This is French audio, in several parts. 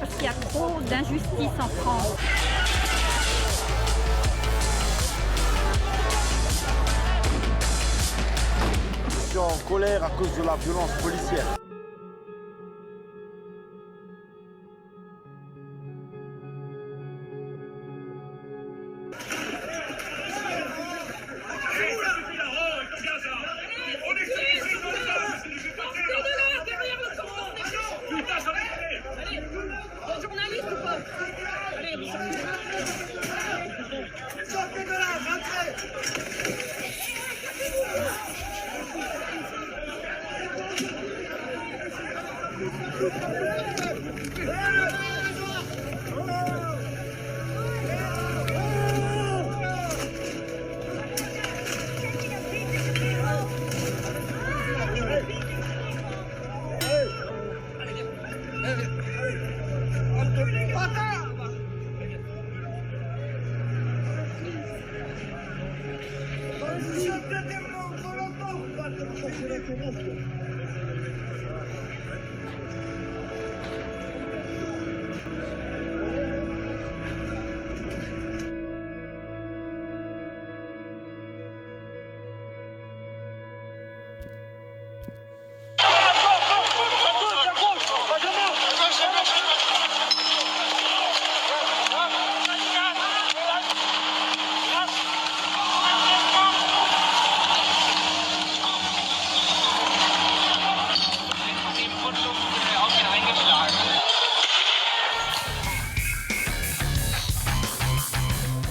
parce qu'il y a trop d'injustice en France. Je suis en colère à cause de la violence policière.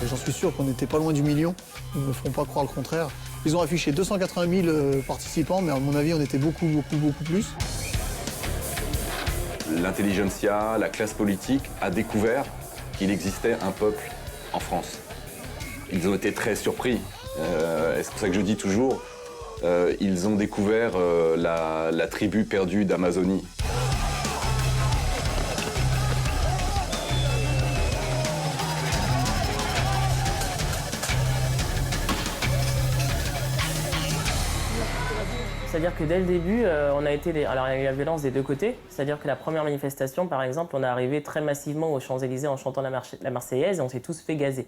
J'en suis sûr qu'on n'était pas loin du million. Ils ne me feront pas croire le contraire. Ils ont affiché 280 000 participants, mais à mon avis, on était beaucoup plus. L'intelligentsia, la classe politique a découvert qu'il existait un peuple en France. Ils ont été très surpris. Et c'est pour ça que je dis toujours, ils ont découvert la tribu perdue d'Amazonie. C'est-à-dire que dès le début, on a été alors il y a eu la violence des deux côtés. C'est-à-dire que la première manifestation, par exemple, on est arrivé très massivement aux Champs-Élysées en chantant la Marseillaise et on s'est tous fait gazer.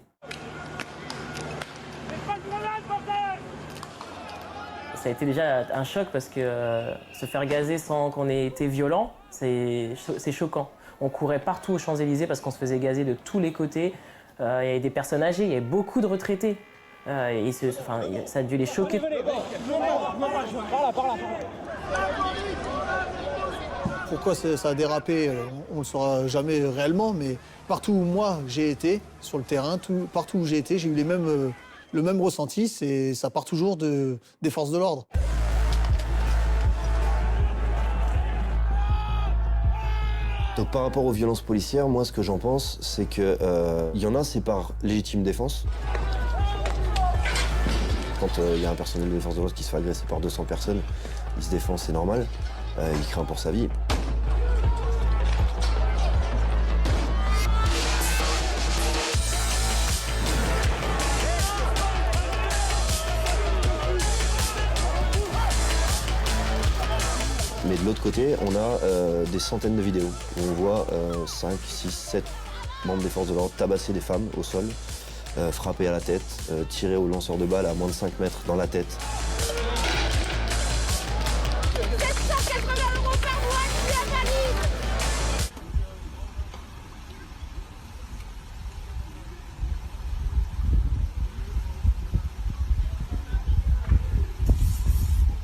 Ça a été déjà un choc parce que se faire gazer sans qu'on ait été violent, c'est choquant. On courait partout aux Champs-Élysées parce qu'on se faisait gazer de tous les côtés. Il y avait des personnes âgées, il y avait beaucoup de retraités. Ça a dû les choquer. Pourquoi ça a dérapé, on ne le saura jamais réellement, mais partout où moi j'ai été, sur le terrain, partout où j'ai été, j'ai eu le même ressenti, ça part toujours des forces de l'ordre. Donc par rapport aux violences policières, moi ce que j'en pense, c'est que y en a, c'est par légitime défense. Quand il y a un personnel des forces de l'ordre qui se fait agresser par 200 personnes, il se défend, c'est normal, il craint pour sa vie. Mais de l'autre côté, on a des centaines de vidéos où on voit 5, 6, 7 membres des forces de l'ordre tabasser des femmes au sol, frapper à la tête, tirer au lanceur de balles à moins de 5 mètres dans la tête. 780 € par mois, je suis invalide.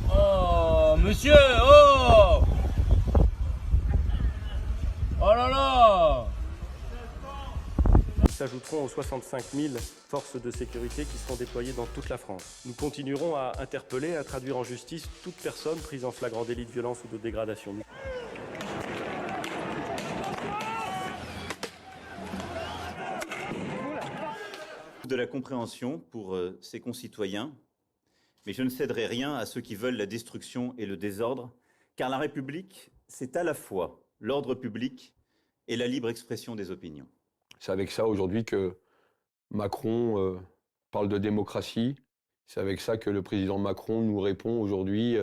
Oh, monsieur, oh! Oh là là! Ils s'ajouteront aux 65 000 forces de sécurité qui seront déployées dans toute la France. Nous continuerons à interpeller, à traduire en justice toute personne prise en flagrant délit de violence ou de dégradation. De la compréhension pour ses concitoyens, mais je ne céderai rien à ceux qui veulent la destruction et le désordre, car la République, c'est à la fois l'ordre public et la libre expression des opinions. C'est avec ça aujourd'hui que Macron parle de démocratie. C'est avec ça que le président Macron nous répond aujourd'hui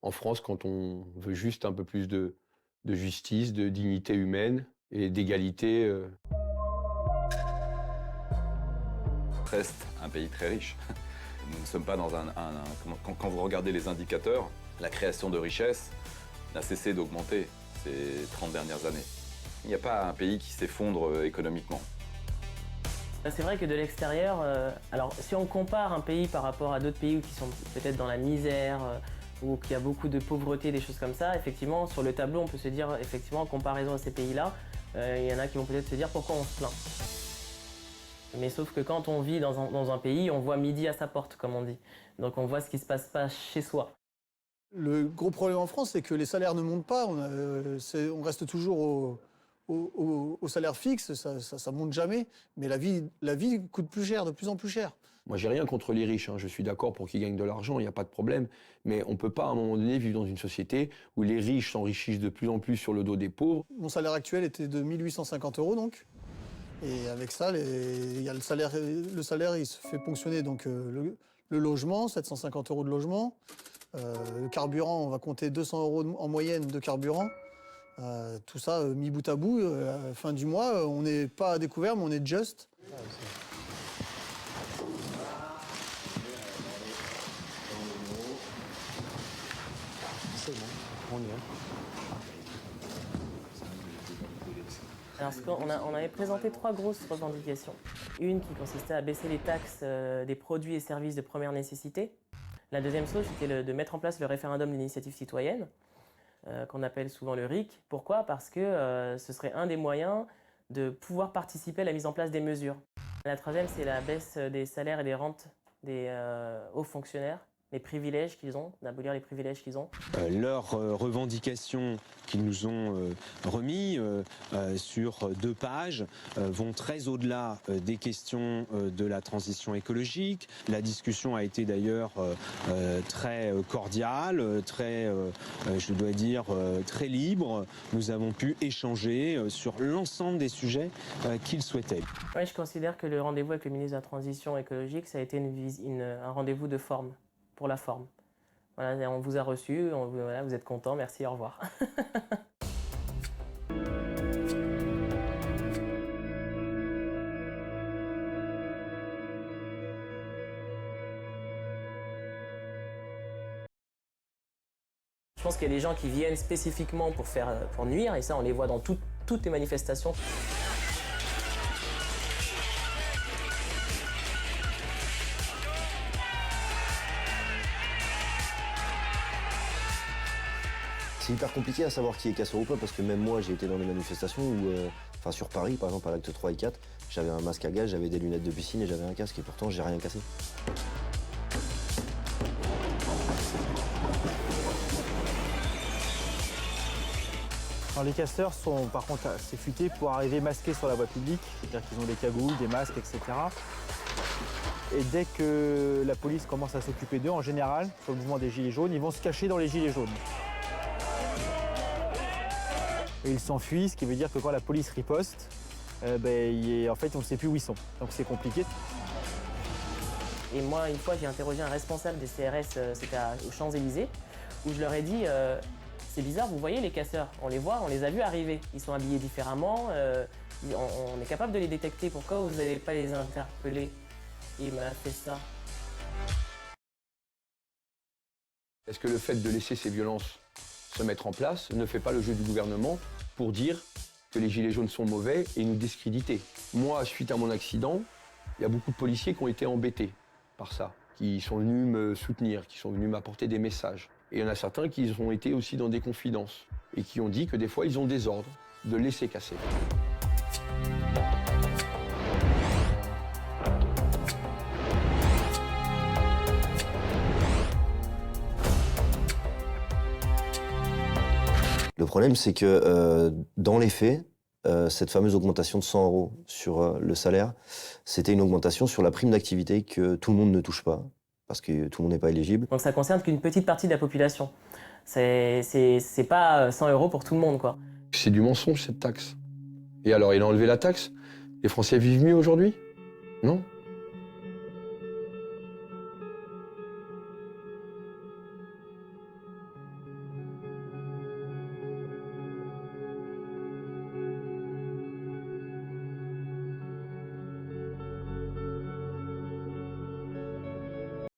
en France quand on veut juste un peu plus de justice, de dignité humaine et d'égalité. Reste un pays très riche. Nous ne sommes pas dans quand vous regardez les indicateurs, la création de richesses n'a cessé d'augmenter ces 30 dernières années. Il n'y a pas un pays qui s'effondre économiquement. C'est vrai que de l'extérieur, alors si on compare un pays par rapport à d'autres pays qui sont peut-être dans la misère, ou qu'il y a beaucoup de pauvreté, des choses comme ça, effectivement, sur le tableau, on peut se dire, effectivement, en comparaison à ces pays-là, il y en a qui vont peut-être se dire pourquoi on se plaint. Mais sauf que quand on vit dans un pays, on voit midi à sa porte, comme on dit. Donc on voit ce qui se passe pas chez soi. Le gros problème en France, c'est que les salaires ne montent pas. On reste toujours au salaire fixe, ça monte jamais. Mais la vie coûte plus cher, de plus en plus cher. Moi, j'ai rien contre les riches, hein. Je suis d'accord pour qu'ils gagnent de l'argent, il n'y a pas de problème. Mais on ne peut pas, à un moment donné, vivre dans une société où les riches s'enrichissent de plus en plus sur le dos des pauvres. Mon salaire actuel était de 1 850 € donc. Et avec ça, il y a le salaire, il se fait ponctionner donc le logement, 750 € de logement. Le carburant, on va compter 200 € en moyenne de carburant. Tout ça mis bout à bout, fin du mois, on n'est pas à découvert, mais on est juste. Alors, on avait présenté 3 grosses revendications. Une qui consistait à baisser les taxes des produits et services de première nécessité. La deuxième chose, c'était de mettre en place le référendum d'initiative citoyenne, qu'on appelle souvent le RIC. Pourquoi? Parce que ce serait un des moyens de pouvoir participer à la mise en place des mesures. La troisième, c'est la baisse des salaires et des rentes des hauts fonctionnaires, les privilèges qu'ils ont, d'abolir les privilèges qu'ils ont. Leurs revendications qu'ils nous ont remis sur 2 pages vont très au-delà des questions de la transition écologique. La discussion a été d'ailleurs très cordiale, très, je dois dire, très libre. Nous avons pu échanger sur l'ensemble des sujets qu'ils souhaitaient. Oui, je considère que le rendez-vous avec le ministre de la Transition écologique, ça a été un rendez-vous de forme. Pour la forme. Voilà, on vous a reçu, voilà, vous êtes content, merci, au revoir. Je pense qu'il y a des gens qui viennent spécifiquement pour nuire, et ça on les voit dans toutes les manifestations. C'est hyper compliqué à savoir qui est casseur ou pas, parce que même moi, j'ai été dans des manifestations où, sur Paris, par exemple, à l'acte 3 et 4, j'avais un masque à gaz, j'avais des lunettes de piscine et j'avais un casque, et pourtant, j'ai rien cassé. Alors, les casseurs sont par contre assez futés pour arriver masqués sur la voie publique, c'est-à-dire qu'ils ont des cagoules, des masques, etc. Et dès que la police commence à s'occuper d'eux, en général, sur le mouvement des Gilets jaunes, ils vont se cacher dans les Gilets jaunes. Et ils s'enfuient, ce qui veut dire que quand la police riposte, en fait, on ne sait plus où ils sont. Donc c'est compliqué. Et moi, une fois, j'ai interrogé un responsable des CRS, c'était aux Champs-Élysées, où je leur ai dit c'est bizarre, vous voyez les casseurs, on les voit, on les a vus arriver. Ils sont habillés différemment, on est capable de les détecter. Pourquoi vous n'allez pas les interpeller? Il m'a fait ça. Est-ce que le fait de laisser ces violences se mettre en place ne fait pas le jeu du gouvernement pour dire que les gilets jaunes sont mauvais et nous discréditer? Moi, suite à mon accident, il y a beaucoup de policiers qui ont été embêtés par ça, qui sont venus me soutenir, qui sont venus m'apporter des messages. Et il y en a certains qui ont été aussi dans des confidences et qui ont dit que des fois, ils ont des ordres de laisser casser. Le problème, c'est que dans les faits, cette fameuse augmentation de 100 € sur le salaire, c'était une augmentation sur la prime d'activité que tout le monde ne touche pas, parce que tout le monde n'est pas éligible. Donc ça concerne qu'une petite partie de la population. C'est pas 100 € pour tout le monde, quoi. C'est du mensonge, cette taxe. Et alors, il a enlevé la taxe? Les Français vivent mieux aujourd'hui? Non.